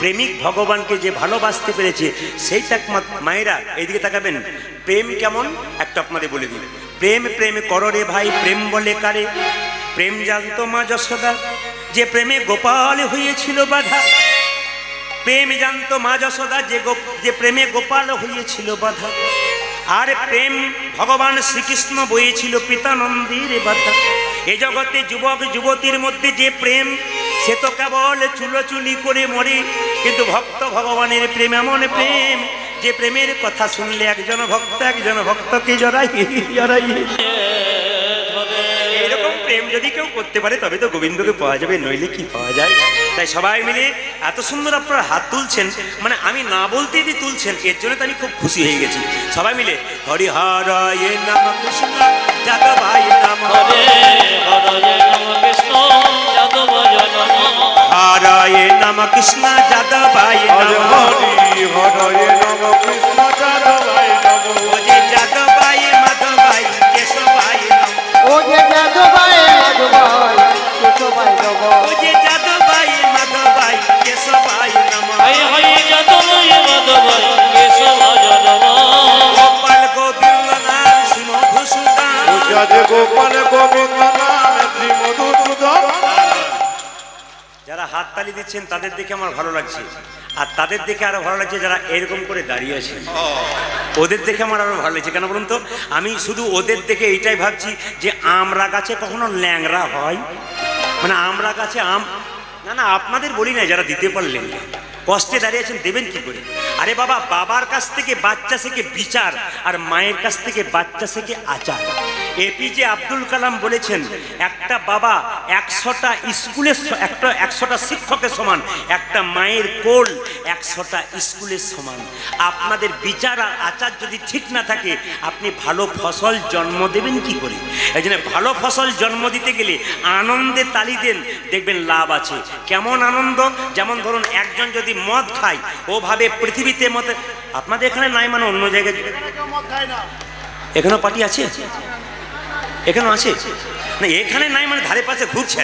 প্রেমিক ভগবানকে যে ভালোবাসতে পেরেছে সেইটা মায়েরা এইদিকে তাকাবেন। প্রেম কেমন একটা আপনাদের বলে দিন। প্রেম প্রেম করো রে ভাই, প্রেম বলে কারে? প্রেম জানতো মা যশোদা, যে প্রেমে গোপাল হয়েছিল বাধা। প্রেম জানতো মা যশোদা, যে প্রেমে গোপাল হয়েছিল বাধা। আর প্রেম ভগবান শ্রীকৃষ্ণ বইয়েছিল পিতানন্দের বাধা। এ জগতে যুবক যুবতীর মধ্যে যে প্রেম, সে তো কেবল চুলোচুলি করে মরে। কিন্তু ভক্ত ভগবানের প্রেম এমন প্রেম, যে প্রেমের কথা শুনলে একজন ভক্তকে জড়াই। এরকম প্রেম যদি কেউ করতে পারে তবে তো গোবিন্দকে পাওয়া যাবে, নইলে কি পাওয়া যায়? তাই সবাই মিলে এত সুন্দর আপনারা হাত তুলছেন, মানে আমি না বলতে যে তুলছেন, এর জন্য তো আমি খুব খুশি হয়ে গেছি। সবাই মিলে হরি হরায় নম কৃষ্ণ যাদবায় নম, হরায় নম কৃষ্ণ যাদবায় নম, হরায় নম কৃষ্ণ যাদবায় নম। ও যে যাদবায় মাধবায় কেশবায় নম, ও যে যাদবায় মাধবায় কেশবায় নম, ও যে যাদবায় মাধবায় কেশবায় নম, হরি হরি যাদবায় মাধবায় কেশবায় নম। গোপাল গোবিন্দ নাম শ্রী মধুসূদন, ও যে গোপাল গোবিন্দ নাম শ্রী মধুসূদন। যারা হাত তালি দিচ্ছেন তাদের দেখে আমার ভালো লাগছে, আর তাদের দেখে আরো ভালো লাগছে যারা এরকম করে দাঁড়িয়ে আছে, ওদের দেখে আমার আরো ভালো লাগছে। কেন বলুন তো? আমি শুধু ওদের দেখে এইটাই ভাবছি যে আমরা গাছে কখনো ল্যাংড়া হয়, মানে আমরা গাছে আম না না, আপনাদের বলি না, যারা দিতে পারলেন কষ্টে দাঁড়িয়েছেন দেবেন কি করে? আরে বাবা, বাবার কাছ থেকে বাচ্চা শেখে বিচার, আর মায়ের কাছ থেকে বাচ্চা শেখে আচার। এপিজে আব্দুল কালাম বলেছেন, একটা বাবা 100টা স্কুলের, 100টা শিক্ষকের সমান, একটা মায়ের কোল 100টা স্কুলের সমান। আপনাদের বিচার আর আচার যদি ঠিক না থাকে, আপনি ভালো ফসল জন্ম দেবেন কি করে? এই জন্য ভালো ফসল জন্ম দিতে গেলে আনন্দে তালি দেন, দেখবেন লাভ আছে। কেমন আনন্দ? যেমন ধরুন একজন যদি মদ খায়, ওভাবে পৃথিবীতে মতে আপনাদের এখানে নাই, মানে অন্য জায়গায় এখানেও পার্টি আছে, এখানেও আছে না, এখানে নাই মানে ধারে পাশে ঘুরছে।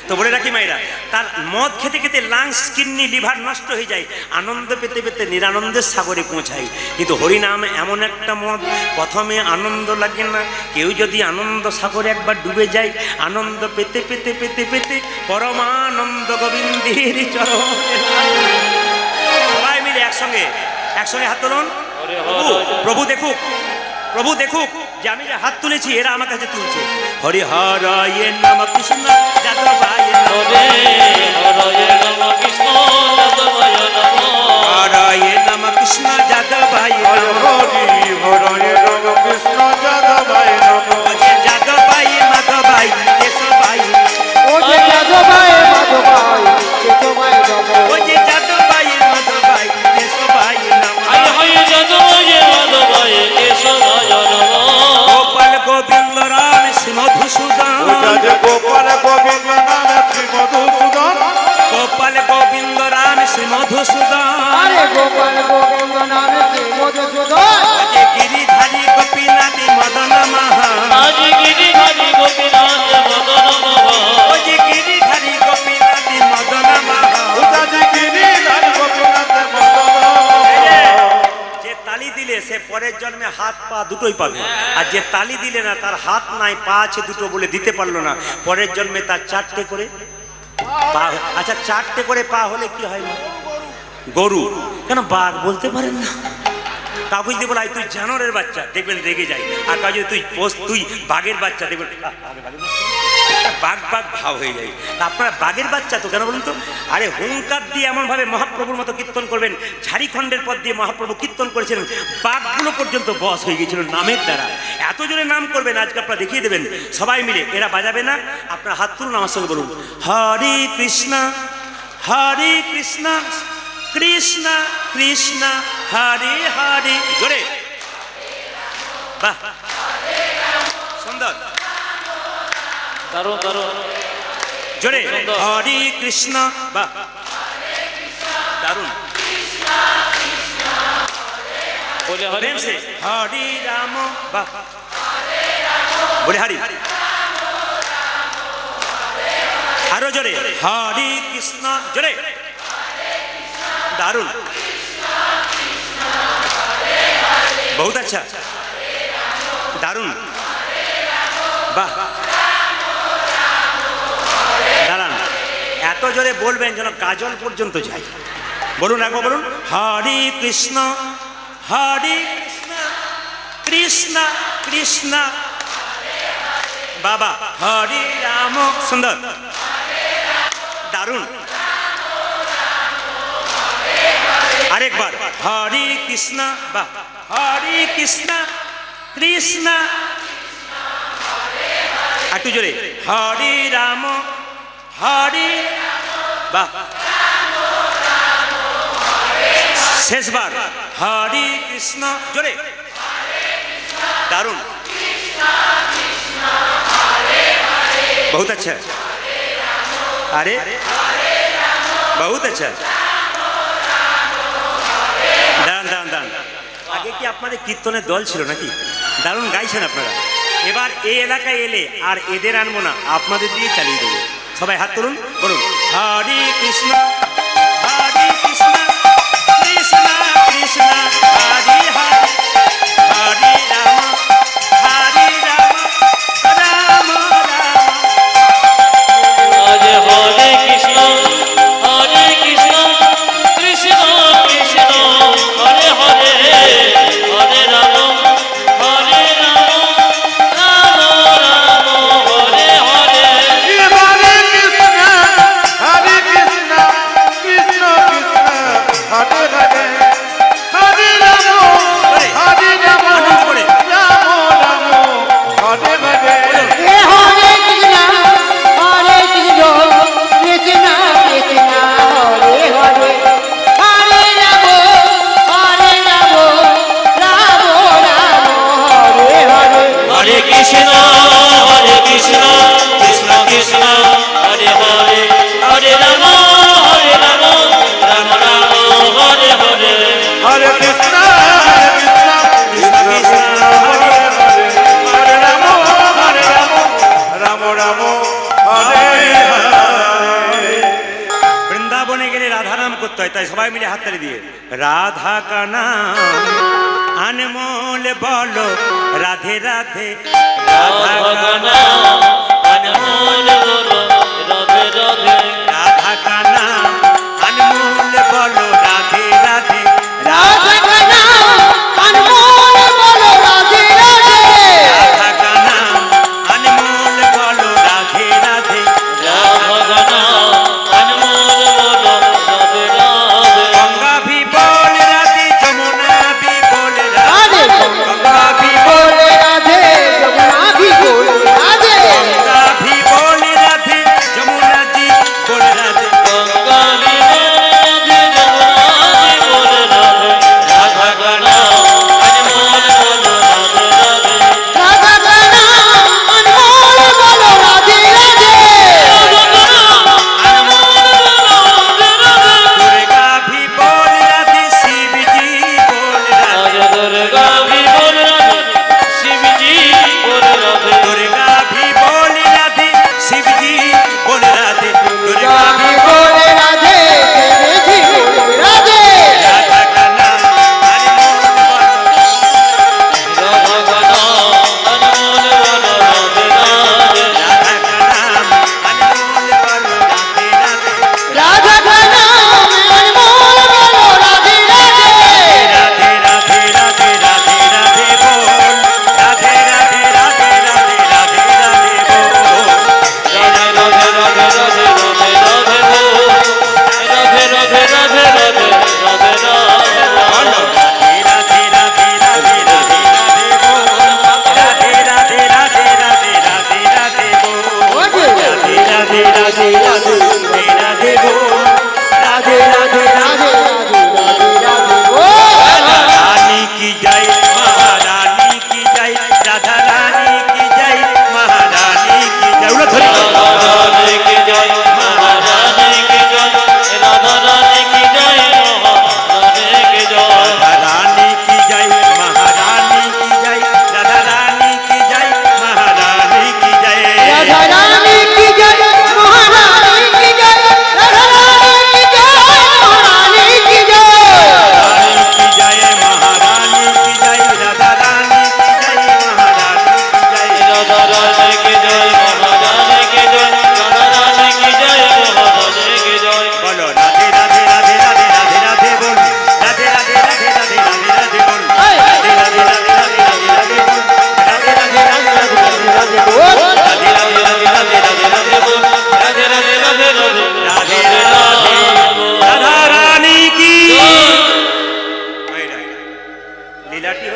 তো বলে রাখি মায়েরা, তার মদ খেতে খেতে লাংস, কিডনি, লিভার নষ্ট হয়ে যায়, আনন্দ পেতে পেতে নিরানন্দের সাগরে পৌঁছায়। কিন্তু হরিনাম এমন একটা মদ, প্রথমে আনন্দ লাগে না, কেউ যদি আনন্দ সাগরে একবার ডুবে যায়, আনন্দ পেতে পেতে পেতে পেতে পরমানন্দ গোবিন্দের চরণে। সবাই মিলে একসঙ্গে হাত তুলুন। প্রভু দেখুক, প্রভু দেখুক যে আমি যে হাত তুলেছি, এরা আমার কাছে তুলছে। হরি হরায় নম কৃষ্ণ যাদবায় নম, হরায় নম কৃষ্ণ যাদবায় নম, হরায় নম কৃষ্ণ যাদবায় নম, হরায় নম কৃষ্ণ যাদবায় নম। ও যে যাদবায় মাধবায় কেশবায়, ও যে যাদবায় মাধবায় কেশবায় নম, ও যে যাদবায় মাধবায় কেশবায় নম, হরি হরি যাদবায় মাধবায় কেশবায় নম। গোপাল গোবিন্দ রাম শ্রী মধুসূদন, গোপাল গোবিন্দ নাম শ্রী মধুসূদন, গোপাল গোবিন্দ রাম শ্রী মধুসূদন, আরে গোপাল গোবিন্দ নাম শ্রী মধুসূদন। যে গিরিধারী গোপীনাথ মদন মহা, আজ গিরিধারী গোপীনাথ মদন মহা, ও যে গিরিধারী গোপীনাথ মদন মহা, ও যে গিরিধারী গোপীনাথ মদন মহা। যে তালি দিলে সে পরের জন্মে হাত পা দুটোই পাবে, আর যে তালি দিলে না, তার হাত নাই পা আছে দুটো বলে দিতে পারলো না, পরের জন্মে তার 4টে করে পা। আচ্ছা 4টে করে পা হলে কি হয়? গরু। কেন বাঘ বলতে পারেন না? কাউকে যদি বলে তুই জানোয়ারের বাচ্চা, দেখবেন রেগে যায়। আর কাউ যদি তুই বাঘের বাচ্চা, দেখবেন বাঘ ভাব হয়ে যায়। আপনারা বাঘের বাচ্চা তো কেন বলুন তো? আরে হুঙ্কার দিয়ে এমনভাবে মহাপ্রভুর মতো কীর্তন করবেন, ঝাড়িখণ্ডের পথ দিয়ে মহাপ্রভু কীর্তন করেছিলেন, বাঘগুলো পর্যন্ত বশ হয়ে গিয়েছিল নামের দ্বারা। এত জোরে নাম করবেন, আজকে আপনারা দেখিয়ে দেবেন। সবাই মিলে, এরা বাজাবে না, আপনারা হাত তুলুন আমার সঙ্গে বলুন, হরে কৃষ্ণ হরে কৃষ্ণ কৃষ্ণ কৃষ্ণ হরে হরে। জোরে, বাহ, সুন্দর, দারুণ দারুণ, জোরে, হরে কৃষ্ণ, বাহ, দারুণ, বলে হরে হরে রাম, বাহ, বলে হরি, আরো জোরে, হরে কৃষ্ণ, জোরে, दारुण, बहुत अच्छा, दारुण, বাহ, দাঁড়ান, এত জোরে বলবেন যেন কাজল পর্যন্ত যায়। বলুন একবার বলুন, হরে কৃষ্ণ হরে কৃষ্ণ কৃষ্ণ কৃষ্ণ বাবা হরে রাম, সুন্দর, দারুণ, আরেকবার হরে কৃষ্ণ, বাহ, হরে কৃষ্ণ কৃষ্ণ, একটু জোরে হরে রাম হরে, বাহ, শেষবার হরে কৃষ্ণ, জোরে, দারুণ, बहुत अच्छा, अरे बहुत अच्छा, দাঁড়ান দাঁড়ান দাঁড়ান, আগে কি আপনাদের কীর্তনের দল ছিল নাকি? দারুণ গাইছেন আপনারা। এবার এই এলাকায় এলে আর এদের আনবো না, আপনাদের দিয়ে চালিয়ে দেবো। সবাই হাত তুলুন, বলুন হরে কৃষ্ণ হরে কৃষ্ণ কৃষ্ণ কৃষ্ণ হরে হরে, হরে রাম হরে রাম রাম রাম, হরে কৃষ্ণ কৃষ্ণ কৃষ্ণ হরে হরে, হরে রাম রাম রাম হরে হরে। হরে কৃষ্ণ কৃষ্ণ কৃষ্ণ হরে হরে, হরে রাম হরে রাম রাম রাম হরে হরে। हरे कृष्णा कृष्णा कृष्णा हरे हरे, हरे राम राम राम हरे हरे। हरे कृष्ण कृष्ण कृष्ण हरे हरे, हरे राम राम राम हरे हरे। हरे कृष्ण कृष्ण कृष्ण हरे हरे, हरे राम राम राम हरे हरे। বৃন্দাবনে গেলে রাধা নাম করতে হয়, তাই সবাই মিলে হাততালি দিয়ে রাধা কা নাম अनमोल बोलो राधे राधे, राधा का नाम अनमोल बोलो राधे राधे, राधा का नाम अनमोल बोलो राधे राधे, राधा का नाम अनमोल बोलो राधे राधे, राधा का नाम अनमोल बोलो राधे राधे, राधा का नाम अनमोल बोलो राधे राधे। गंगा भी बोल राधे जमुना भी बोल राधे, राधे गंगा भी बोल राधे जमुना भी बोल राधे, गंगा भी बोल राधे जमुना जी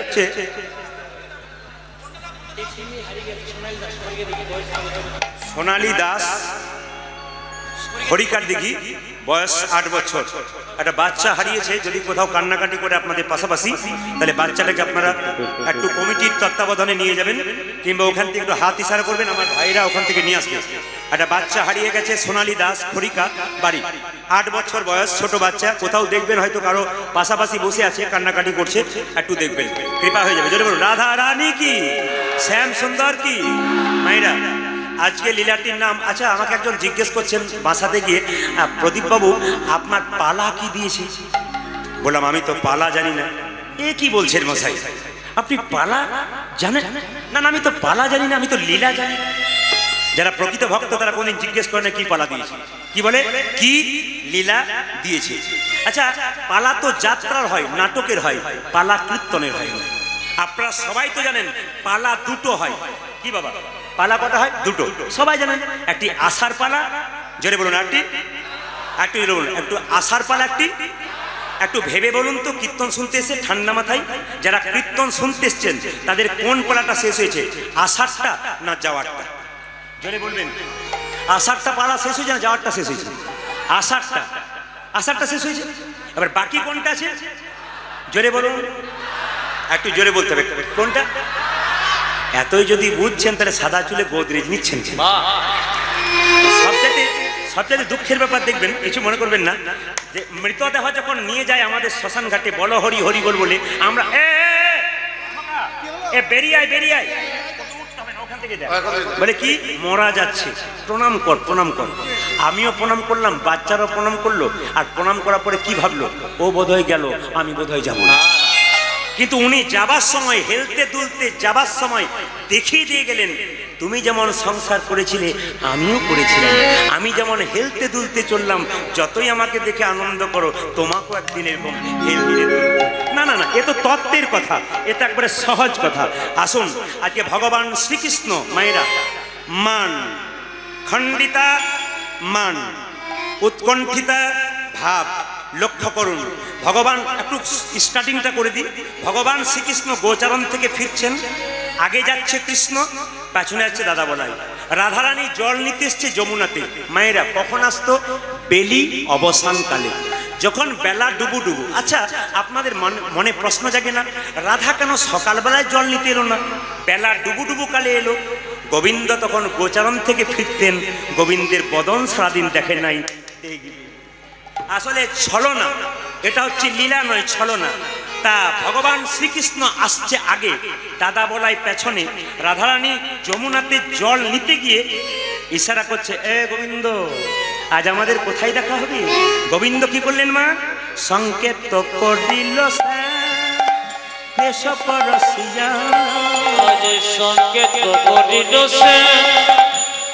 হচ্ছে সোনালী দাস হরিকার দিঘি, বয়স 8 বছর। একটা বাচ্চা হারিয়েছে। যদি কোথাও কান্নাকাটি করে আপনাদের পাশাপাশি, তাহলে বাচ্চাটাকে আপনারা একটু কমিটির তত্ত্বাবধানে নিয়ে যাবেন, কিংবা ওখান থেকে একটু হাত ইশারা করবেন, আমার ভাইরা ওখান থেকে নিয়ে আসবে। একটা বাচ্চা হারিয়ে গেছে, সোনালী দাস হরিকা বাড়ি, 8 বছর বয়স, ছোট বাচ্চা। কোথাও দেখবেন হয়তো কারো পাশাপাশি বসে আছে, কান্নাকাটি করছে, একটু দেখবেন, কৃপা হয়ে যাবে। যদি বলুন রাধা রানী কি, শ্যাম সুন্দর কি। মাইরা আজকে লীলাটির নাম। আচ্ছা, আমাকে একজন জিজ্ঞেস করছেন বাসাতে গিয়ে, প্রদীপ বাবু আপনার পালা কি দিয়েছে? বললাম আমি তো পালা জানি না। এ কি বলছেন মশাই, আপনি পালা জানেন না? না, আমি তো পালা জানি না, আমি তো লীলা জানি। যারা প্রকৃত ভক্ত তারা কোনদিন জিজ্ঞেস করে না কি পালা দিয়েছে, কি বলে কি লীলা দিয়েছে। আচ্ছা, পালা তো যাত্রার হয়, নাটকের হয়, পালা কীর্তনের হয়। আপনারা সবাই তো জানেন পালা দুটো হয়। কি বাবা, পালা কটা হয়? দুটো, সবাই জানেন। একটি আষাঢ় পালা, জোরে বলুন, একটু জোরে বলুন, একটু আষাঢ় পালা, একটু ভেবে বলুন তো। কীর্তন শুনতে এসে ঠান্ডা মাথায় যারা কীর্তন শুনতে এসছেন তাদের কোন পালাটা শেষ হয়েছে, আষাঢ়টা না যাওয়ারটা? জোরে বলবেন। আষাঢ়টা পালা শেষ হয়েছে না যাওয়ারটা শেষ হয়েছে? আষাঢ়টা শেষ হয়েছে। এবার বাকি কোনটা আছে? জোরে বলুন, একটু জোরে বলতে হবে কোনটা। এতই যদি বুঝছেন তাহলে সাদা চুলে গোদরেজ নিচ্ছেন। সবচেয়ে দুঃখের ব্যাপার দেখবেন, কিছু মনে করবেন না, যে মৃতদেহ যখন নিয়ে যায় আমাদের শ্মশান ঘাটে, বল হরি হরি বল বলে, আমরা বেরিয়ে আয় বলে কি মরা যাচ্ছে, প্রণাম কর প্রণাম কর। আমিও প্রণাম করলাম, বাচ্চারাও প্রণাম করলো, আর প্রণাম করার পরে কি ভাবলো, ও বোধহয় গেল, আমি বোধহয় যাবো না। কিন্তু উনি যাবার সময়, হেলতে দুলতে যাবার সময় দেখিয়ে দিয়ে গেলেন, তুমি যেমন সংসার করেছিলে আমিও করেছিলাম, আমি যেমন হেলতে দুলতে চললাম, যতই আমাকে দেখে আনন্দ করো, তোমাকেও একদিন এরকম হেলতে দুলতে। না না না, এ তো তত্ত্বের কথা, এটা একবারে সহজ কথা। আসুন আজকে ভগবান শ্রীকৃষ্ণ, মায়েরা, মান খণ্ডিতা, মান উৎকণ্ঠিতা ভাব লক্ষ্য করুন। ভগবান, একটু স্টার্টিংটা করে দিই। ভগবান শ্রীকৃষ্ণ গোচারণ থেকে ফিরছেন, আগে যাচ্ছে কৃষ্ণ, পেছনে যাচ্ছে দাদা বলাই। রাধারানী জল নিতে এসছে যমুনাতে। মায়েরা কখন আসতো? বেলি অবসানকালে, যখন বেলা ডুবু ডুবু। আচ্ছা, আপনাদের মনে প্রশ্ন জাগে না, রাধা কেন সকালবেলায় জল নিতে এলো না, বেলা ডুবু ডুবু কালে এলো? গোবিন্দ তখন গোচারণ থেকে ফিরতেন, গোবিন্দের বদন সারাদিন দেখে নাই। আসলে ছলনা, এটা হচ্ছে লীলা নয়, ছলনা। তা ভগবান শ্রীকৃষ্ণ আসছে আগে, দাদা বলাই পেছনে। রাধারানী যমুনাতে জল নিতে গিয়ে ইশারা করছে, এ গোবিন্দ, আজ আমাদের কোথায় দেখা হবে? গোবিন্দ কি করলেন মা? সংকেত করিল সংকেত করিল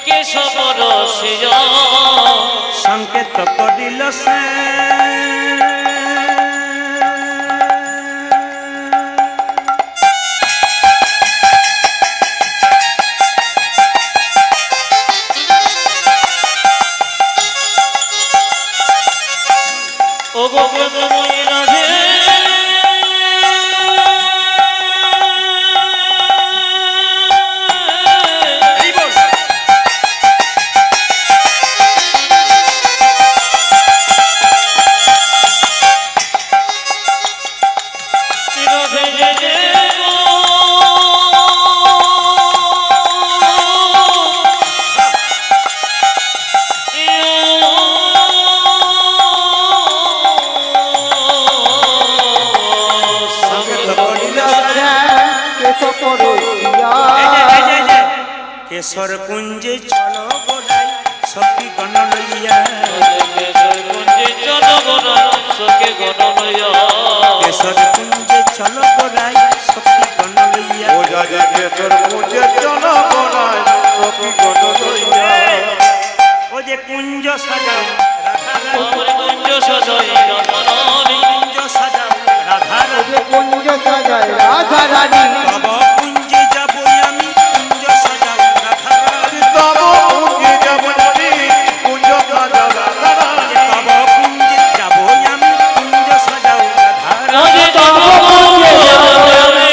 কেশব রসিয়া, সংকেত করিল ও গোবিন্দময়ী রাধে, কেশর কুঞ্জে চলো গোড়াই সখী গণ লইয়া, কেশর কুঞ্জে চলো গোড়াই সখী গণ লইয়া, কেশর কুঞ্জে চলো গোড়াই সখী গণ লইয়া, ও যা যা কেশর কুঞ্জে চলো গোড়াই সখী গণ লইয়া। ও যে কুঞ্জ সাজাও কুঞ্জ সাজাই রাধারানী, কুঞ্জ সাজাও রাধারানী, কুঞ্জ সাজায় রাধারানী, তব কুঞ্জে যাবো আমি, কুঞ্জ সাজাও রাধারানী, তব কুঞ্জে যাবো আমি, কুঞ্জ সাজাও রাধারানী, তব কুঞ্জে যাবো আমি, কুঞ্জ সাজাও রাধারানী, তব কুঞ্জে যাবো আমি,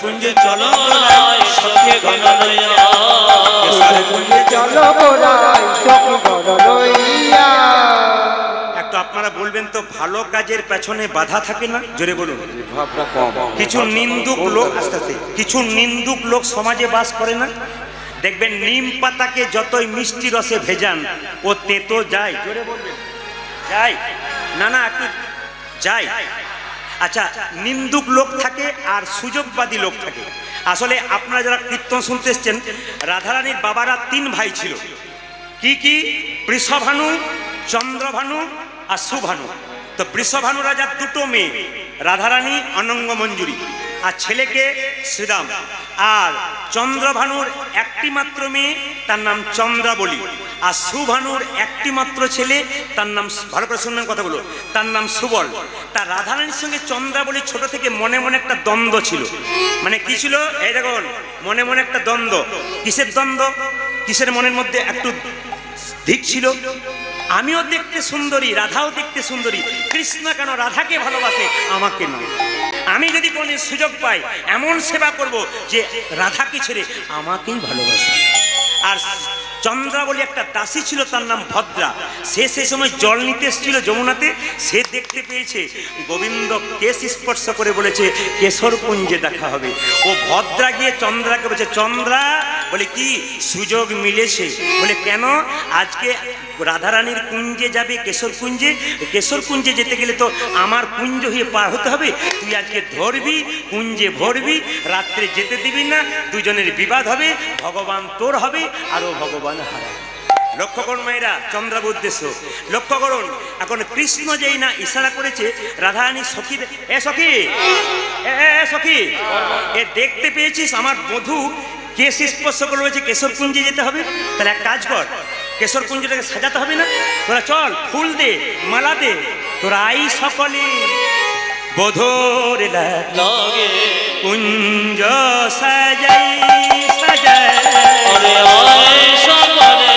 কুঞ্জে চলো গোড়ায় সখী গণ লইয়া কেশর কুঞ্জে চলো গোড়ায় সখী গণ লইয়া। একটু আপনারা বলবেন তো, ভালো কাজের পেছনে বাধা থাকে না? জোরে বলুন। ভাবনা কম। কিছু নিন্দুক লোক, আস্তে আস্তে, কিছু নিন্দুক লোক সমাজে বাস করে না? দেখবেন নিম পাতাকে যতই মিষ্টি রসে ভেজান ও তেতো যায়। জোরে বলবেন। যায় না? না একটু যায়। আচ্ছা, নিন্দুক লোক থাকে আর সুযোগবাদী লোক থাকে। আসলে আপনারা যারা কীর্তন শুনতে এসছেন, রাধারানীর বাবারা 3 ভাই ছিল। কি কি? বৃষভানু, চন্দ্রভানু আর সুভানু। তো বৃষভানু রাজার 2টো মেয়ে, রাধারানী, অনঙ্গ মঞ্জুরি, আর ছেলেকে শ্রীরাম। আর চন্দ্রভানুর একটি মাত্র মেয়ে, তার নাম চন্দ্রাবলী। আর সুভানুর একটি মাত্র ছেলে, তার নাম, ভালো করে শুনবেন কথাগুলো, তার নাম সুবল। তার রাধারানীর সঙ্গে চন্দ্রাবলী ছোট থেকে মনে মনে একটা দ্বন্দ্ব ছিল। মানে কি ছিল? এই দেখুন, মনে মনে একটা দ্বন্দ্ব। কিসের দ্বন্দ্ব? কিসের মনের মধ্যে একটু ধিক ছিল? আমিও দেখতে সুন্দরী, রাধাও দেখতে সুন্দরী, কৃষ্ণ কেন রাধাকে ভালোবাসে, আমাকে নয়? আমি যদি কোনো সুযোগ পাই এমন সেবা করব যে রাধাকে ছেড়ে আমাকেই ভালোবাসে। আর চন্দ্রাবলী একটা দাসী ছিল, তার নাম ভদ্রা। সে সেই সময় জল নিতে এসেছিল যমুনাতে। সে দেখতে পেয়েছে গোবিন্দ কেশ স্পর্শ করে বলেছে কেশর কুঞ্জে দেখা হবে। ও ভদ্রা গিয়ে চন্দ্রাকে বলছে, চন্দ্রা, বলে কি সুযোগ মিলেছে? বলে কেন? আজকে রাধারানীর কুঞ্জে যাবে, কেশর কুঞ্জে। কেশর কুঞ্জে যেতে গেলে তো আমার কুঞ্জ হয়ে পার হতে হবে। তুই আজকে ধরবি, কুঞ্জে ভরবি, রাত্রে যেতে দিবি না, দুজনের বিবাদ হবে, ভগবান তোর হবে আর ও ভগবান হারাবে। লক্ষ্য করুন মায়েরা, চন্দ্রাবু উদ্দেশ্য লক্ষ্য করুন। এখন কৃষ্ণ যেই না ইশারা করেছে, রাধারানী সখী, এ সখী, এ সখী, এ দেখতে পেয়েছিস আমার বধূ কেশ স্পর্শ করে রয়েছে, কেশর কুঞ্জে যেতে হবে। তাহলে এক কাজ কর, কেশর কুঞ্জটাকে সাজাতে হবে না? তোরা চল, ফুল দে, মালা দে, তোরা আই সকলে বধূর লাগে কুঞ্জ সাজাই সাজাই। ওরে আয় সকলে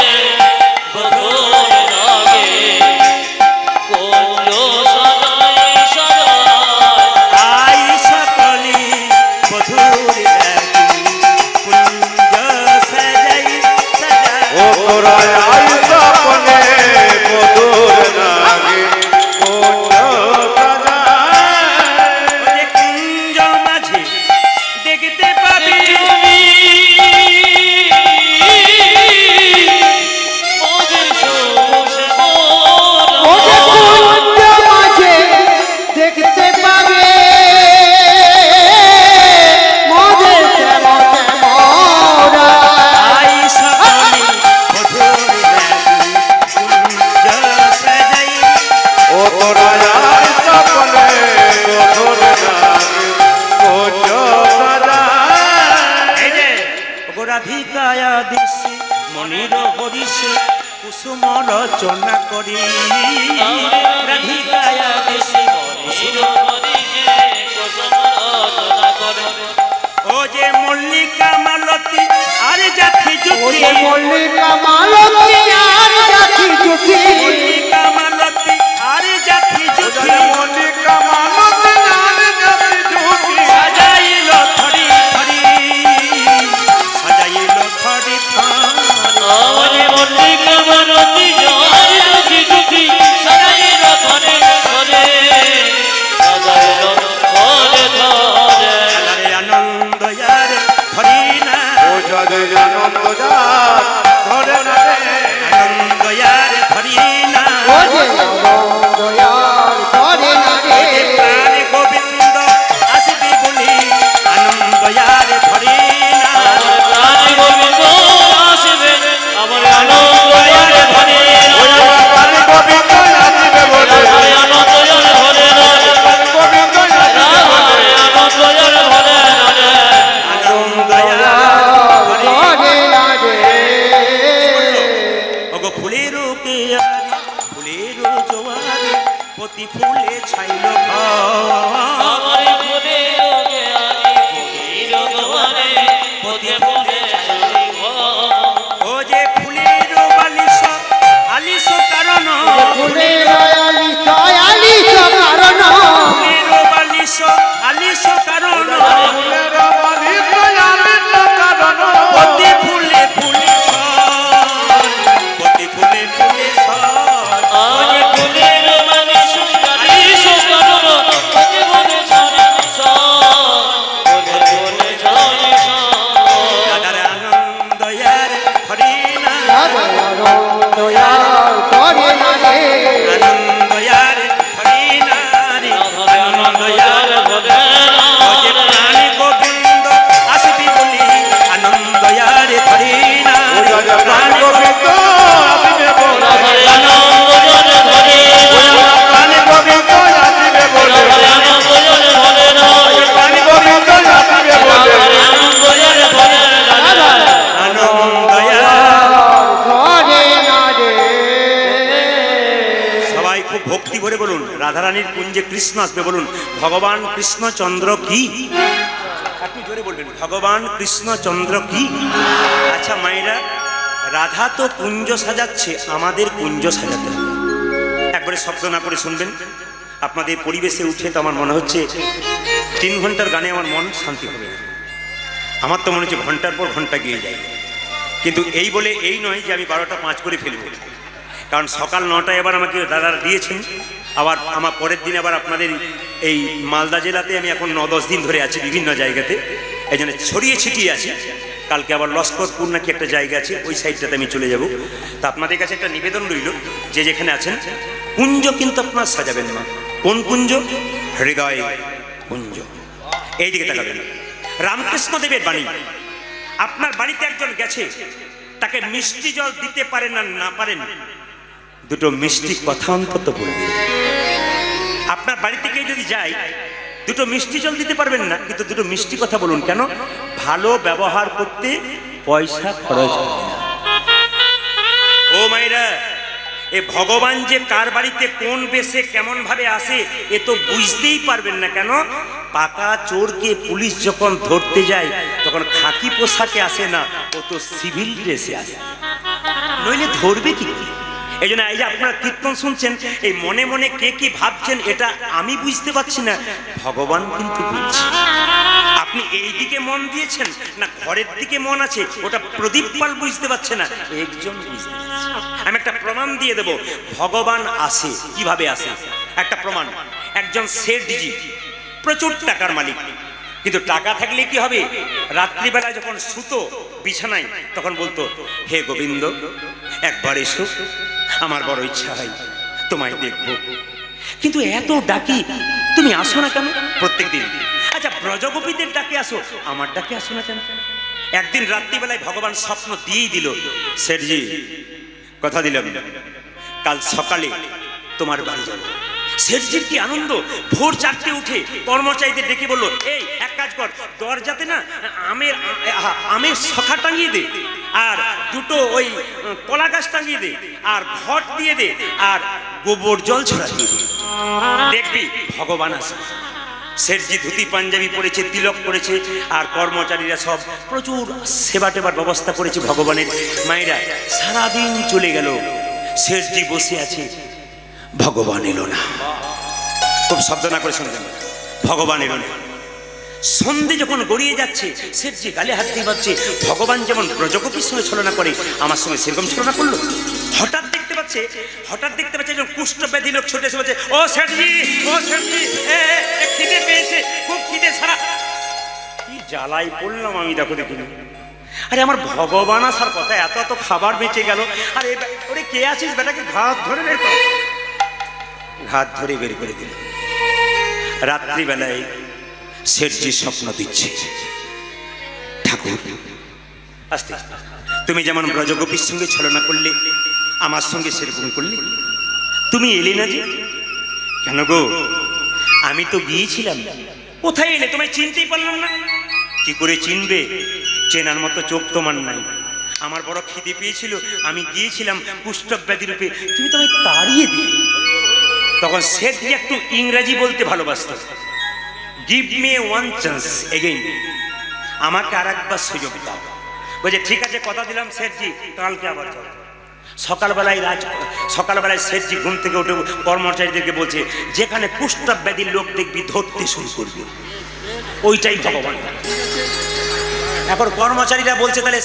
বধূর লাগে কুঞ্জ সাজাই সাজাই। আই সকলে বধূর লাগে কুঞ্জ সাজাই সাজাই। ও তোরা আই সকলে বধূর লাগে কুঞ্জ সাজাই। ওরে কুঞ্জ মাঝে দেখতে পাবি মোদের সবুজ ও যে কুঞ্জ মাঝে দেখতে পাবে মোদের কেমন কেমরা। আই সকলে বধূর লাগে কুঞ্জ সাজাই। ও তোরা আই সকলে বধূর লাগে কুঞ্জ সাজাই। এই যে রাধিকায়া দিশে মনির হরিষে কুসুম রচনা করি। রাধিকায়া দিশে ও যে মল্লিকা মালতী আর জাতি ও জুতি। যে মল্লিকা মালতী আর জাতি জুতি। মল্লিকা মালতী আর জাতি জুতি। মল্লিকা মালতী আর জাতি জুতি। সাজাইল থরি থরি, সাজাইল থরি থরি। ওরে মল্লিকা মালতী জয় দুঃখী দুঃখী সাজাইল ধরে ধরে সাজাইল ধরে ধরে। আরে আনন্দ ইয়ার ধরি না, ও যাদের আনন্দ যার ধরে না রে। আনন্দ ইয়ার ধরি না। ও যে দয়ার ধরে না রে। ওই যে প্রাণ গোবিন্দ আসবি বলি আনন্দ ইয়ার ধরি না। প্রাণ গোবিন্দ আসবে আমার আনন্দ ধরে ধরে ওই আমার প্রাণ গোবিন্দ নাচিবে বলে। আনন্দ ধরে ধরে প্রাণ গোবিন্দ নাচিবে বলে। আনন্দ ধরে ধরে আনন্দ ইয়ার ধরি না। ধরে না রে। ওগো ফুলেরও কেয়ার, ফুলেরও জোয়ার, প্রতি ফুলে ছাইল ঘর। আমার ফুলে রোগে আনি ফুলের দোয়ারে পথে পথে চলি ঘর। ও যে ফুলের বালিশ আলিশ কারণ, ফুলের আলিশ আলিশ কারণ। ফুলের বালিশ আলিশ কারণ। ফুলের বালিশ খুব ভক্তি ভরে বলুন, রাধারানীর কুঞ্জে কৃষ্ণ আসবে, বলুন ভগবান কৃষ্ণচন্দ্র কি? একটু জোরে বলবেন, ভগবান কৃষ্ণচন্দ্র কি? আচ্ছা মায়েরা, রাধা তো কুঞ্জ সাজাচ্ছে, আমাদের কুঞ্জ সাজাতে হবে। একবারে শব্দ না করে শুনবেন। আপনাদের পরিবেশে উঠে তো আমার মনে হচ্ছে 3 ঘন্টার গানে আমার মন শান্তি হবে না। আমার তো মনে হচ্ছে ঘন্টার পর ঘন্টা গিয়ে যায়। কিন্তু এই বলে এই নয় যে আমি 12টা 5 করে ফেলব, কারণ সকাল 9টায় এবার আমাকে দাদারা দিয়েছেন। আবার আমার পরের দিন আবার আপনাদের এই মালদা জেলাতে আমি এখন 9-10 দিন ধরে আছি বিভিন্ন জায়গাতে, এই জন্য ছড়িয়ে ছিটিয়ে আছি। কালকে আবার লস্করপুর নাকি একটা জায়গা আছে, ওই সাইডটাতে আমি চলে যাব। তা আপনাদের কাছে একটা নিবেদন রইল, যে যেখানে আছেন কুঞ্জ কিন্তু আপনার সাজাবেন না। কোন কুঞ্জ? হৃদয় কুঞ্জ। এই দিকে তাকাবেন। রামকৃষ্ণ দেবের বাণী। আপনার বাড়িতে একজন গেছে, তাকে মিষ্টি জল দিতে পারেন আর না পারেন, দুটো মিষ্টি কথা অন্তত বলবেন। আপনার বাড়িতে কেউ যদি যায়, দুটো মিষ্টি জল দিতে পারবেন না, কিন্তু দুটো মিষ্টি কথা বলুন। কেন? ভালো ব্যবহার করতে পয়সা খরচ হয় না। ও মায়েরা, এ ভগবান যে কার বাড়িতে কোন বেশে কেমন ভাবে আসে এ তো বুঝতেই পারবেন না। কেন? পাকা চোরকে পুলিশ যখন ধরতে যায় তখন খাকি পোশাকে আসে না, ও তো সিভিল ড্রেসে আসে, নইলে ধরবে কি? এই জন্য এই যে আপনারা কীর্তন শুনছেন, এই মনে মনে কে কি ভাবছেন এটা আমি বুঝতে পারছি না, ভগবান কিন্তু বুঝছে। আপনি এই দিকে মন দিয়েছেন না ঘরের দিকে মন আছে, ওটা প্রদীপ পাল বুঝতে পারছে না, একজন বুঝতে পারছে। আমি একটা প্রমাণ দিয়ে দেব, ভগবান আসে কিভাবে আসে। একটা প্রমাণ, একজন শেঠজি, প্রচুর টাকার মালিক, কিন্তু টাকা থাকলে কি হবে? রাত্রিবেলা যখন শুতো বিছানায় তখন বলতো, হে গোবিন্দ একবার এসো, আমার বড় ইচ্ছা হয় তোমায় দেখব। কিন্তু এত ডাকি, তুমি আসো না কেন প্রত্যেক দিন? আচ্ছা ব্রজগোপীদের ডাকে আসো, আমার ডাকে আসো না কেন? একদিন রাত্রিবেলায় ভগবান স্বপ্ন দিয়েই দিল, শেঠজি কথা দিলাম কাল সকালে তোমার বাড়ি যাবো। শেঠজির কি আনন্দ! ভোর 4টে উঠে কর্মচারীদের ডেকে বললো, এই এক কাজ কর, দরজাতে না আমের শখা টাঙিয়ে দে, আর দুটো ওই কলা গাছ টাঙিয়ে দে, আর ঘট দিয়ে দে, আর গোবর জল ছড়া দিয়ে দে, দেখবি ভগবান আসে। শেঠজি ধুতি পাঞ্জাবি পরেছে, তিলক করেছে, আর কর্মচারীরা সব প্রচুর সেবা টেবার ব্যবস্থা করেছে ভগবানের। মায়েরা সারাদিন চলে গেল, শেঠজি বসে আছে, ভগবান এলো না। খুব শব্দ না করে শুনবেন, ভগবান এলো না। সন্ধে যখন গড়িয়ে যাচ্ছে, শেঠজি গালে হাত দিয়ে ভাবছে, ভগবান যেমন ব্রজগোপীর সঙ্গে ছলনা করে আমার সঙ্গে সেরকম ছলনা করলো। হঠাৎ দেখতে পাচ্ছে একজন কুষ্ঠ ব্যাধি লোক ছুটে এসে বলছে, ও শেঠজি, ও শেঠজি, খিদে পেয়েছে, খুব খিদে ছাড়া। কি জ্বালাই পড়লাম আমি, দেখো দেখিনি। আরে আমার ভগবান আসার কথা, এত এত খাবার বেঁচে গেল, আর ওরে কে আছিস বেটাকে ঘাত ধরে বের কর। ঘাত ধরে বের করে দিল। রাত্রিবেলায় শেঠজি স্বপ্ন দিচ্ছে, ঠাকুর আস্তে, তুমি যেমন ব্রজগোপীর সঙ্গে ছলনা করলে আমার সঙ্গে সেরকম করলে, তুমি এলে না যে? কেন গো, আমি তো গিয়েছিলাম। কোথায় এলে? তোমায় চিনতেই পারলাম না। কি করে চিনবে? চেনার মতো চোখ তোমার নাই। আমার বড় খিদে পেয়েছিল, আমি গিয়েছিলাম কুষ্ঠব্যাধি ব্যাধি রূপে, তুমি তোমায় তাড়িয়ে দিলে। তখন শেঠজি একটু ইংরেজি বলতে ভালোবাসত। Give me one chance again, আমাকে আর একবার সুযোগ দাও। বলছে ঠিক আছে, কথা দিলাম শেঠজি, কালকে আবার যাও। সকালবেলায় শেঠজি ঘুম থেকে উঠে কর্মচারীদেরকে বলছে, যেখানে কুষ্ঠব্যাধির লোক দেখবি ধরতে শুরু করবে, ওইটাই ভগবান। এখন কর্মচারীরা বলছে, তাহলে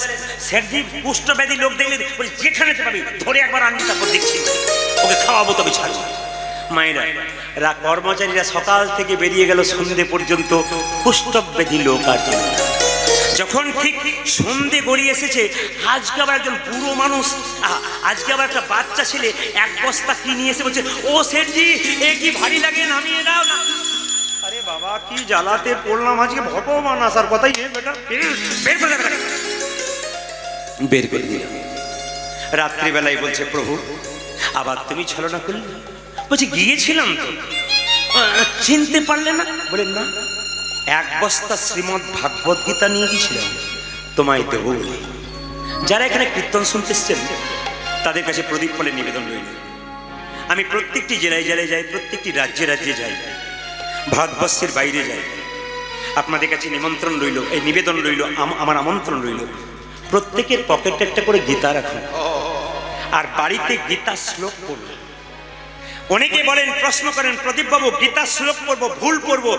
শেঠজি কুষ্ঠব্যাধি লোক দেখলে যেখানে পাবি ধরে একবার আনবি, তারপর দেখছি ওকে খাওয়াবো, তবে ছাড়বো। মায়েরা কর্মচারীরা সকাল থেকে বেরিয়ে গেল, সন্ধে পর্যন্ত কুষ্ঠব্যাধি লোক আর যখন ঠিক সন্ধে গড়িয়ে এসেছে, আজকে আবার একজন বুড়ো মানুষ, আজকে আবার একটা বাচ্চা ছেলে 1 বস্তা কি নিয়ে এসে বলছে, ও শেঠজি এ কি ভারী লাগে, নামিয়ে দাও না। আরে বাবা কি জ্বালাতে পড়লাম আজকে, ভগবান আসার কথাই বের করে দিলাম। রাত্রিবেলায় বলছে, প্রভু আবার তুমি ছলনা করলে? বলছি গিয়েছিলাম তো, চিনতে পারলে না? বলেন না, 1 বস্তা শ্রীমদ ভাগবত গীতা নিয়ে গিয়েছিলাম তোমায় দেবো বলে। যারা এখানে কীর্তন শুনতে এসছেন তাদের কাছে প্রদীপ ফলের নিবেদন রইল। আমি প্রত্যেকটি জেলায় জেলায় যাই, প্রত্যেকটি রাজ্যে রাজ্যে যাই, ভারতবর্ষের বাইরে যাই। আপনাদের কাছে নিমন্ত্রণ রইল, এই নিবেদন রইল, আমার আমন্ত্রণ রইল, প্রত্যেকের পকেটে একটা করে গীতা রাখুন আর বাড়িতে গীতা শ্লোক পড়ুন। অনেকে বলেন, প্রশ্ন করেন, প্রদীপ বাবু গীতা শ্লোক পড়বো, ভুল পড়বো,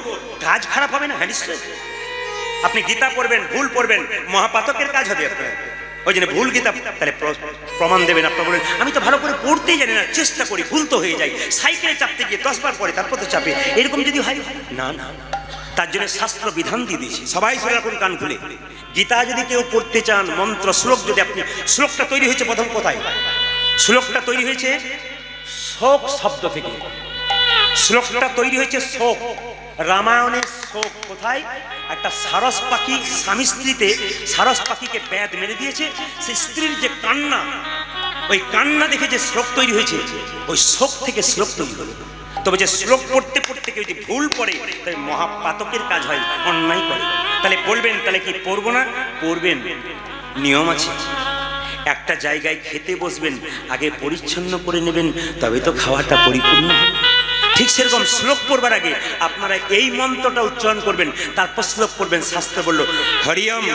কাজ খারাপ হবে না? হ্যাঁ নিশ্চয়। আপনি গীতা পড়বেন, ভুল পড়বেন, মহাপাতকের কাজ হবে আপনার। ওই জন্য ভুল গীতা তাহলে প্রমাণ দেবেন। আপনার বলেন আমি তো ভালো করে পড়তেই জানি না, চেষ্টা করি, ভুল তো হয়ে যায়, সাইকেলে চাপতে গিয়ে 10 বার পরে তারপর তো চাপে, এরকম যদি হয় না না। তার জন্য শাস্ত্র বিধান দিয়ে দিয়েছি, সবাই শুনে রাখুন কান খুলে। গীতা যদি কেউ পড়তে চান, মন্ত্র শ্লোক যদি আপনি, শ্লোকটা তৈরি হয়েছে প্রথম কোথায়? শ্লোকটা তৈরি হয়েছে শোক শব্দ থেকে। শ্লোকটা তৈরি হয়েছে শোক, রামায়ণের শোক। কোথায়? একটা সারস পাখি, স্বামী স্ত্রীতে সারস পাখিকে ব্যাধ মেরে দিয়েছে, সেই স্ত্রীর যে কান্না, ওই কান্না দেখে যে শ্লোক তৈরি হয়েছে, ওই শোক থেকে শ্লোক তৈরি হলো। তবে যে শ্লোক পড়তে পড়তে কেউ যদি ভুল পড়ে, তাই মহাপাতকের কাজ হয়, অন্যায় করে। তাহলে বলবেন, তাহলে কি পড়বো না? পড়বেন, নিয়ম আছে। একটা জায়গায় খেতে বসবেন, আগে পরিচ্ছন্ন করে নেবেন, তবে তো খাওয়াটা পরিপূর্ণ। ঠিক সেরকম শ্লোক পড়বার আগে আপনারা এই মন্ত্রটা উচ্চারণ করবেন, তারপর শ্লোক পড়বেন। শাস্ত্র বলল হরিয়ম,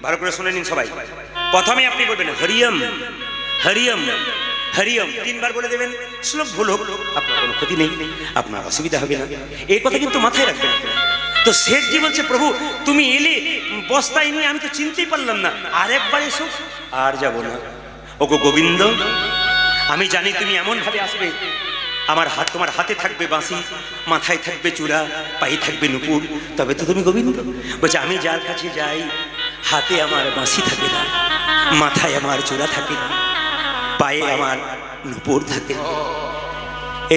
ভালো করে শুনে নিন সবাই। প্রথমে আপনি বলবেন হরিয়ম হরিয়ম হরিয়ম, 3 বার বলে দেবেন। শ্লোক ভুল হোক আপনার কোনো ক্ষতি নেই, আপনার অসুবিধা হবে না, এই কথা কিন্তু মাথায় রাখবেন। তো শেঠজি বলছে, প্রভু তুমি এলে বস্তায় নিয়ে, আমি তো চিনতেই পারলাম না, আরেকবার এসো। আর যাব না। ওগো গোবিন্দ, আমি জানি তুমি এমন ভাবে আসবে, আমার হাত, তোমার হাতে থাকবে বাঁশি, মাথায় থাকবে চূড়া, পায়ে থাকবে নুপুর, তবে তো তুমি গোবিন্দ। বলছে আমি যার কাছে যাই, হাতে আমার বাঁশি থাকে না, মাথায় আমার চূড়া থাকে না, পায়ে আমার নুপুর থাকে না।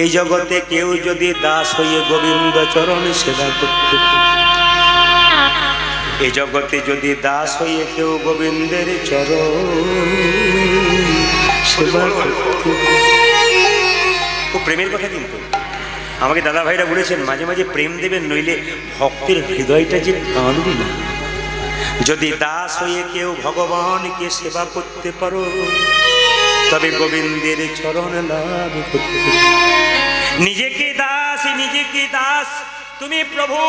এই জগতে কেউ যদি দাস হয়ে গোবিন্দ চরণ সেবা করতে, এই জগতে যদি দাস হয়ে কেউ গোবিন্দের চরণ সেবা করতে, তো প্রেমের কথা কিন্তু আমাকে দাদা ভাইরা বলেছেন, মাঝে মাঝে প্রেম দেবেন, নইলে ভক্তের হৃদয়টা যে কাঁদবে না। যদি দাস হয়ে কেউ ভগবানকে সেবা করতে পারো, তবে গোবিন্দের চরণ লাভ করতে। নিজেকে দাস, নিজেকে দাস তুমি প্রভু,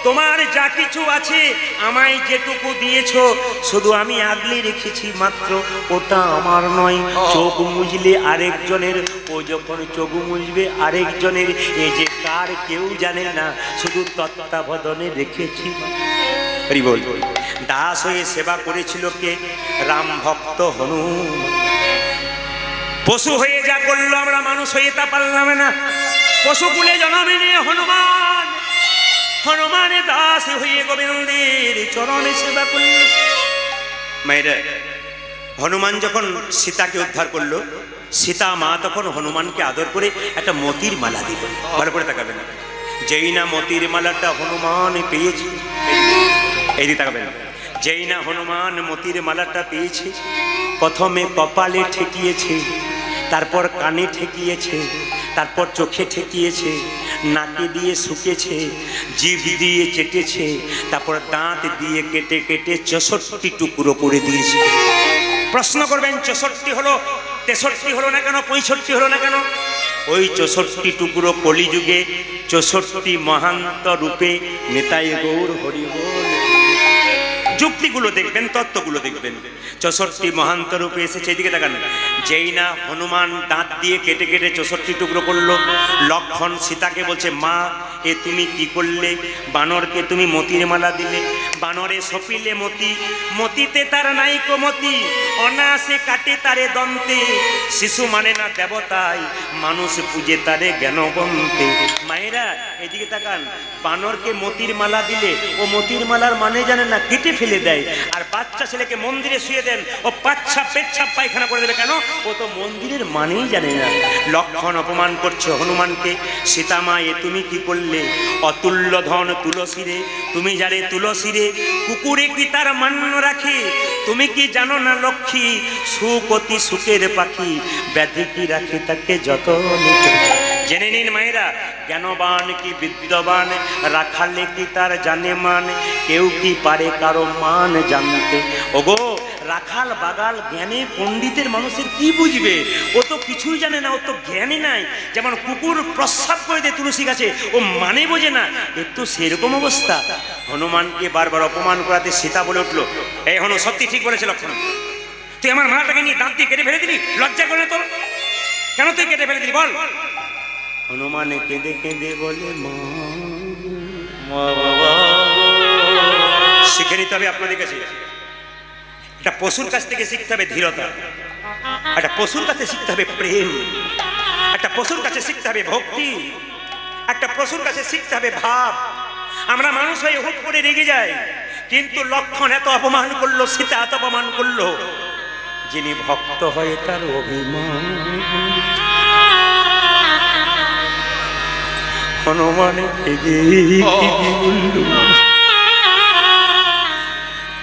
তোমার যা কিছু আছে আমায় যেটুকু দিয়েছো, শুধু আমি আগলে রেখেছি মাত্র, ওটা আমার নয়। চোখ মুজলে আরেকজনের, ও যখন চোখ মুজবে আরেকজনের, এই যে কার কেউ জানে না, শুধু তত্ত্বাবধানে রেখেছি। বল, দাস হয়ে সেবা করেছিল কে? রাম ভক্ত হনুমান। পশু হয়ে যা করলো, আমরা মানুষ হয়ে তা পারলাম না। পশুকুলে জন্মে নিয়ে হনুমান, হনুমানে দাস হয়ে গোবিন্দের চরণে সেবা করল। মায়েরা, হনুমান যখন সীতাকে উদ্ধার করলো, সীতা মা তখন হনুমানকে আদর করে একটা মতির মালা দিল। ভালো করে তাকাবেন, যেই না মতির মালাটা হনুমান পেয়েছে, এই দিকে তাকাবেন, যেই না হনুমান মতির মালাটা পেয়েছে, প্রথমে কপালে ঠেকিয়েছে, তারপর কানে ঠেকিয়েছে, তারপর চোখে ঠেকিয়েছে, নাকে দিয়ে শুকেছে, জিভ দিয়ে চেটেছে, তারপর দাঁত দিয়ে কেটে কেটে 64 টুকরো করে দিয়েছে। প্রশ্ন করবেন 64 হলো, 63 হলো না কেন, 65 হলো না কেন? ওই 64 টুকরো কলিযুগে 64 মহান্ত রূপে নেতাই গৌর হরি বল। যুক্তিগুলো দেখবেন, তত্ত্বগুলো দেখবেন। 64 মহান্ত রূপে এসেছে। এদিকে তাকান, যেই না হনুমান দাঁত দিয়ে কেটে কেটে 64 টুকরো করলো, লক্ষণ সীতাকে বলছে, মা এ তুমি কি করলে? বানরকে তুমি মতির মালা দিলে, বানরে সপিলে মতি, মতিতে তার নাইকো মতি, অনায়াসে কাটে তারে দন্তে, শিশু মানে না দেবতায়, মানুষ পূজে তারে জ্ঞানবন্তে। মায়েরা এদিকে তাকান, বানরকে মতির মালা দিলে, ও মতির মালার মানে জানে না, কেটে ফেলে দেয়। আর বাচ্চা ছেলেকে মন্দিরে শুয়ে দেন, ও পাচ্ছাপ পেচ্ছাপ পায়খানা করে দেবে। কেন? ও তো মন্দিরের মানেই জানে না। লক্ষণ অপমান করছে হনুমানকে। সীতামা এ তুমি কি করলে? অতুল্য ধন তুলসীরে, তুমি যারে তুলসীরে, কুকুরে কি তার মান্য রাখে? তুমি কি জানো না লক্ষ্মী, সুখ অতি সুখের পাখি, ব্যাধি কি রাখে তাকে যত। জেনে নিন মায়েরা, জ্ঞানবান কি বিদ্যবান, রাখালে কি তার জানে মান, কেউ কি পারে কারো মান জানতে? ওগো রাখাল বাগাল জ্ঞানী পণ্ডিতের মানুষের কি বুঝবে? ও তো কিছুই জানে না, ও তো জ্ঞানী নাই। যেমন কুকুর প্রস্রাব করে দেয় তুলসী গাছে, ও মানে বোঝে না, এর তো সেরকম অবস্থা। হনুমানকে বারবার অপমান করাতে সীতা বলে উঠলো, এই হনু, সত্যি ঠিক বলেছে লক্ষণ, তুই আমার মালাটাকে নিয়ে দাঁত দিয়ে কেটে ফেলে দিলি, লজ্জা করে তোর? কেন তুই কেটে ফেলে দিলি বল? হনুমানে কেঁদে কেঁদে বলে, মা বাবা। শিখে নিতে হবে আপনাদের কাছে। একটা পশুর কাছ থেকে শিখতে হবে ধীরতা, একটা পশুর কাছে শিখতে হবে প্রেম, একটা পশুর কাছে শিখতে হবে ভক্তি, একটা পশুর কাছে শিখতে হবে ভাব। আমরা মানুষ হয়ে হুট করে রেগে যাই, কিন্তু লক্ষণ এত অপমান করলো, সীতা এত অপমান করলো, যিনি ভক্ত হয়ে তার অভিমান। হনুমানে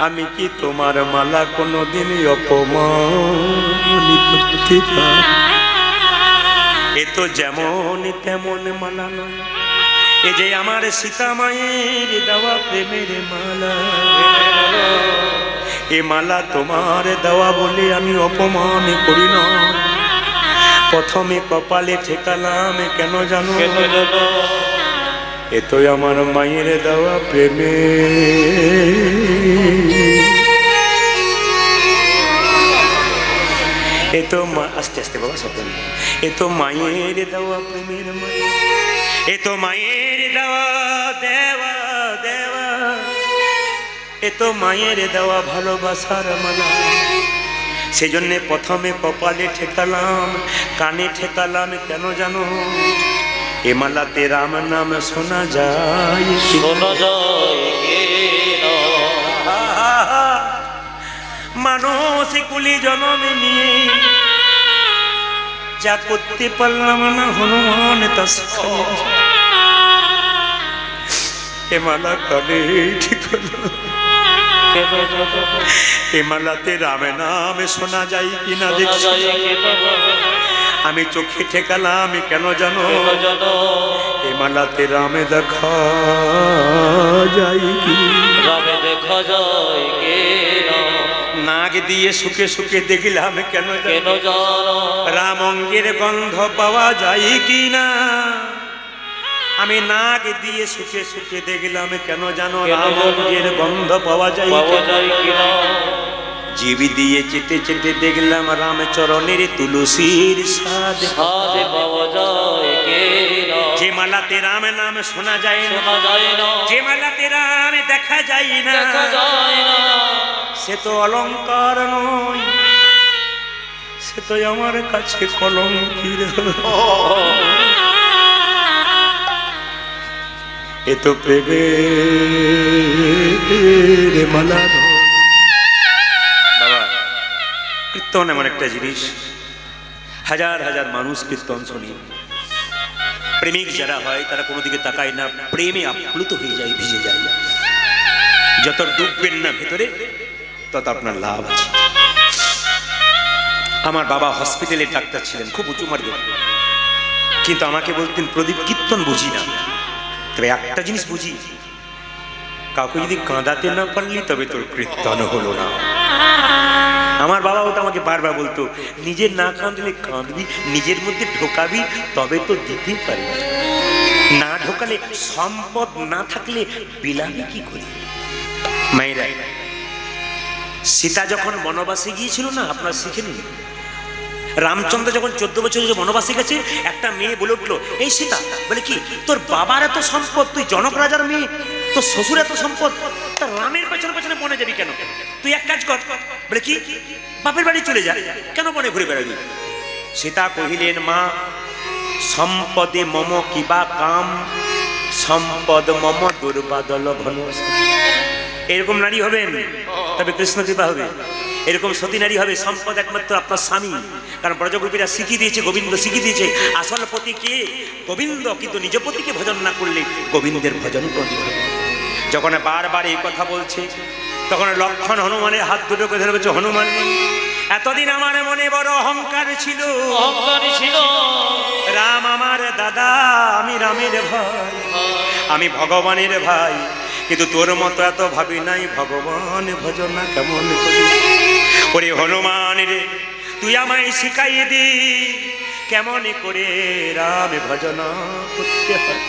আমি কি তোমার মালা কোনদিন অপমানিত করতে পারি? এ তো যেমন তেমন মালা নয়, এ যে আমার সীতা মায়ের দেওয়া প্রেমের মালা। এ মালা তোমার দেওয়া বলে আমি অপমান করি না। প্রথমে কপালে ঠেকালাম কেন জানো? এ তো আমার মায়ের দেওয়া প্রেমে। এ তো আস্তে আস্তে বাবা শব্দ নেই। এ তো মায়ের দেওয়া প্রেমের মালা, এ তো মায়ের দেওয়া দেওয়া দেওয়া, এ তো মায়ের দেওয়া ভালোবাসার মালা। সেজন্য প্রথমে কপালে ঠেকালাম, কানে ঠেকালাম কেন জানো? এ মালাতে রাম নাম শোনা যায়, শোনা যায়। মানুষ কুলি জন্ম নিয়ে যা করতে পারলাম না, হনুমান তা শিখাল। এ মালা কানে ঠেকালাম, এ মালাতে রাম নাম শোনা যায় কিনা দেখছি। আমি চোখে ঠেকালাম কেন জানো? এ মালাতে রামে দেখা যায় কি, রামে দেখা যায় কি। নাক দিয়ে শুকে শুকে দেখলাম কেন জানো? রাম অঙ্গের গন্ধ পাওয়া যায় কি না। আমি নাক দিয়ে শুকে শুকে দেখলাম কেন জানো? রাম অঙ্গের গন্ধ পাওয়া যায় কি না। জীবি দিয়ে চেটে চেটে দেখলাম রাম চরণের তুলসীর স্বাদ পাওয়া যায় কি না। যে মালাতে রাম নাম শোনা যায় না, যে মালাতে রাম দেখা যায় না, সে তো অলংকার নয়, সে তো আমার কাছে কলঙ্কির। এ তো প্রেমের মালা। বাবা, কীর্তন এমন একটা জিনিস, হাজার হাজার মানুষ কীর্তন শুনি, প্রেমিক যারা হয় তারা কোনো দিকে তাকায় না, প্রেমে আপ্লুত হয়ে যায়, ভিজে যায়। যত ডুববেন না ভেতরে তত আপনার লাভ আছে। আমার বাবা হসপিটালে ডাক্তার ছিলেন, খুব উঁচু মার্গের, কিন্তু আমাকে বলতেন, প্রদীপ কীর্তন বুঝি না, তবে একটা জিনিস বুঝি, কাউকে যদি কাঁদাতে না পারলি তবে তোর কীর্তন হলো না। আমার বাবা ওটা আমাকে বারবার বলতো, নিজের না কাঁদলে কাঁদবি, নিজের মধ্যে ঢোকাবি তবে তো দিতে পারবি, না ঢোকালে সম্পদ না থাকলে বিলাবি কি করে। মায়েরা, সীতা যখন বনবাসে গিয়েছিল না, আপনারা শিখে নিন, রামচন্দ্র যখন 14 বছর বনবাসে গেছে, একটা মেয়ে বলে উঠলো, এই সীতা, বলে কি তোর বাবার এত সম্পদ, তুই জনক রাজার মেয়ে, তোর শ্বশুর এত সম্পদ, তার রামের পেছনে পেছনে বনে যাবি কেন? তুই এক কাজ কর, বলে কি বাপের বাড়ি চলে যা, কেন বনে ঘুরে বেড়াবি? সীতা কহিলেন, মা সম্পদে মম কিবা কাম, সম্পদ মম দুর্বাদল ঘন। এরকম নারী হবেন তবে কৃষ্ণ কৃপা হবে, এরকম সতী নারী হবে। সম্পদ একমাত্র আপনার স্বামী, কারণ ব্রজগোপীরা শিখিয়ে দিয়েছে, গোবিন্দ শিখিয়ে দিয়েছে আসল পতি কে, গোবিন্দ। কিন্তু নিজ পতিকে ভজন না করলে গোবিন্দের ভজন করতে হবে। যখন বারবার এই কথা বলছে, তখন লক্ষণ হনুমানের হাত দুটোকে ধরে বলছে, হনুমান, এতদিন আমার মনে বড় অহংকার ছিল, রাম আমার দাদা, আমি রামের ভাই, আমি ভগবানের ভাই, কিন্তু তোর মতো এত ভাবি নাই ভগবান ভজনা কেমন করি। ওরে হনুমান রে তুই আমায় শিখাই দি কেমন করে রাম ভজনা করতে হয়।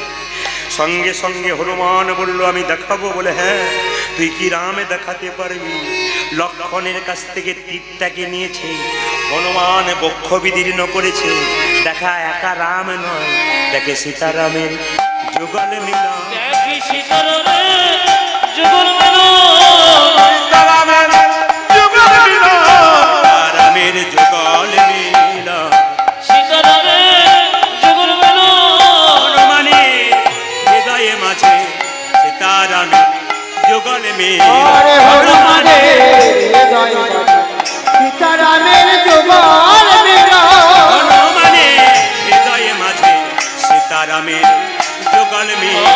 সঙ্গে সঙ্গে হনুমান বলল আমি দেখাবো। বলে হ্যাঁ তুই কি রামে দেখাতে পারবি? লক্ষণের কাছ থেকে তীরটাকে নিয়েছে, হনুমান বক্ষ বিদীর্ণ করেছে। দেখা একা রাম নয়, দেখে সীতারামের যুগল মিলন। দেখি সীতারামের যুগল মিলন, রামের যুগল মিলন, রামের যুগল মিলন, সীতারামের যুগল মিলন। হনুমানের হৃদয়ে মাঝে সীতারামের যুগল মিলন। আরে হনুমানের হৃদয় সীতারামের যুগল মিলন। হনুমানের হৃদয়ে মাঝে সীতারামের যুগল মিলন।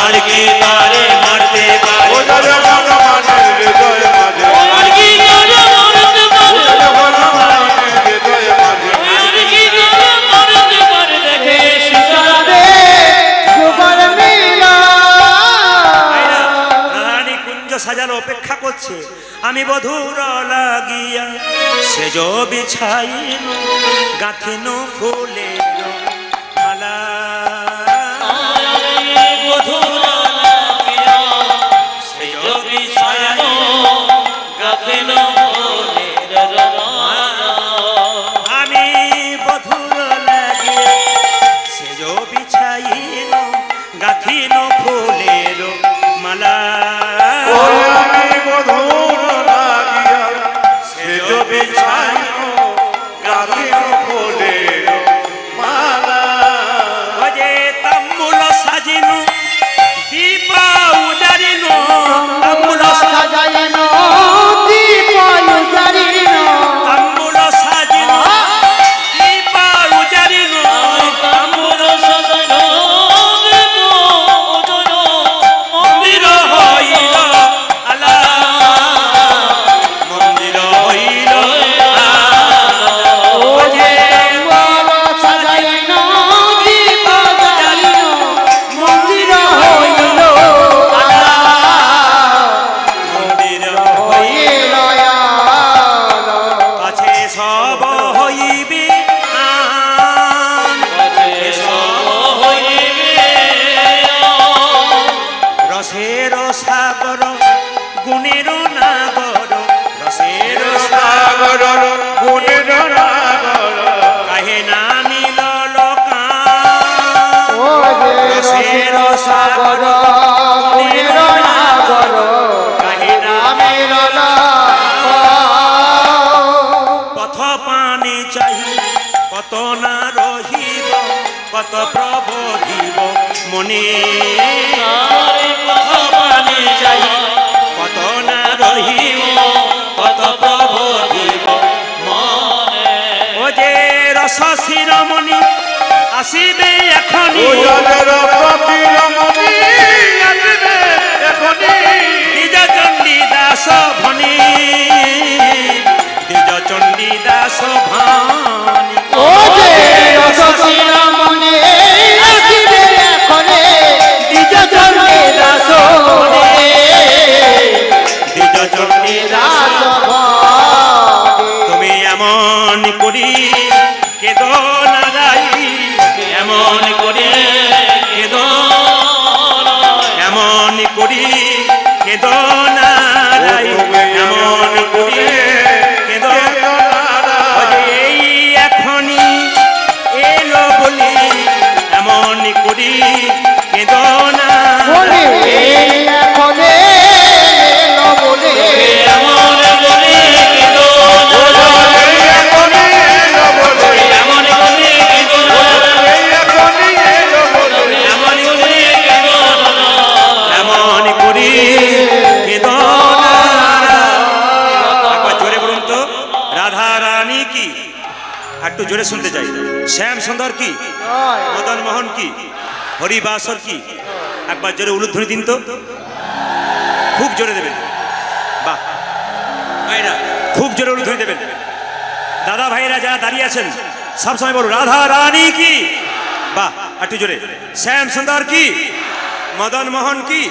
আর কি তারে মারতে পারে? ও দাদা হনুমানের হৃদয় মাঝে, আর কি করে মরতে পারে? হনুমানের হৃদয় মাঝে, আর কি করে মরতে পারে? দেখে সীতারামের যুগল মিলন। রানী কুঞ্জ সাজানো অপেক্ষা করছে। আমি বধুর লাগিয়া সেজ বিছাইল গাঁথিন ফুলের মালা। আমি বধুর লাগিয়া সেজ বিছাইল গাঁথিন ফুলের মালা। ও আমি মধুর লাগিয়া সেজ বিছাইনো গাঁথিন ফুলের মালা। ভজে তাম্বুল সাজিনু দীপ উজারিনু, তাম্বুল সাজাইন দীপ উজারিন। তাম্বুল সাজিনু দীপ উজারিনু, মন্দির হইল আলা, মন্দির হইল আলা। ভজে সাজাইন দীপ উজারিন মন্দির হইল মন্দির হইল কাছে সব হইবে আন। রসের সাগর গুণের নাগর, রসের সাগর সাগর গুণের নাগর, কাহে না মিলল কান। রসের সাগর গুণের নাগর, কাহে না মিলন। পথ পানে চাই কত না রহিব, কত প্রবোধিব মনে। পথ পানে চাই কত না রহিব, কত প্রবোধিব মনে। ও যে রস শিরোমণি আসিবে এখনি, উজালের প্রতিরমণি আসিবে এখনি। দ্বিজ চণ্ডী দাস ভনি, দ্বিজ চণ্ডী দাস ভানি। ও যে রসশিলা মনে আসিবে এখনে দ্বিজ চণ্ডী দাস মনে। দ্বিজ চণ্ডী দাস তুমি এমন করি কেদ না যাই, এমন করি কেদ, এমন করি কেদ না যাই, এমন করি কেদ। এই এখনি এলো বলি, এমন করি কেদ না বলে এই এখনে এলো বলে এমন করি কেদ না, এই এখনি এলো বলে, এমন করি কেদ না, এই এখনি এলো বলে, এমন করি কেদ না, এমন করি কেদ না। একবার জোরে বলুন তো, রাধা রানী কি? একটু জোরে শুনতে চাই। শ্যাম সুন্দর কি? মদন মোহন কি? হরিবাসর কি? একবার জোরে উলুধ্বনি দিন তো, খুব জোরে দেবেন। বাহ ভাইরা, খুব জোরে উলুধ্বনি দেবেন। দাদা ভাইরা যারা দাঁড়িয়ে আছেন সব সময় বলুন রাধা রানী কি। বাহ একটু জোরে শ্যাম সুন্দর কি মদন মোহন কি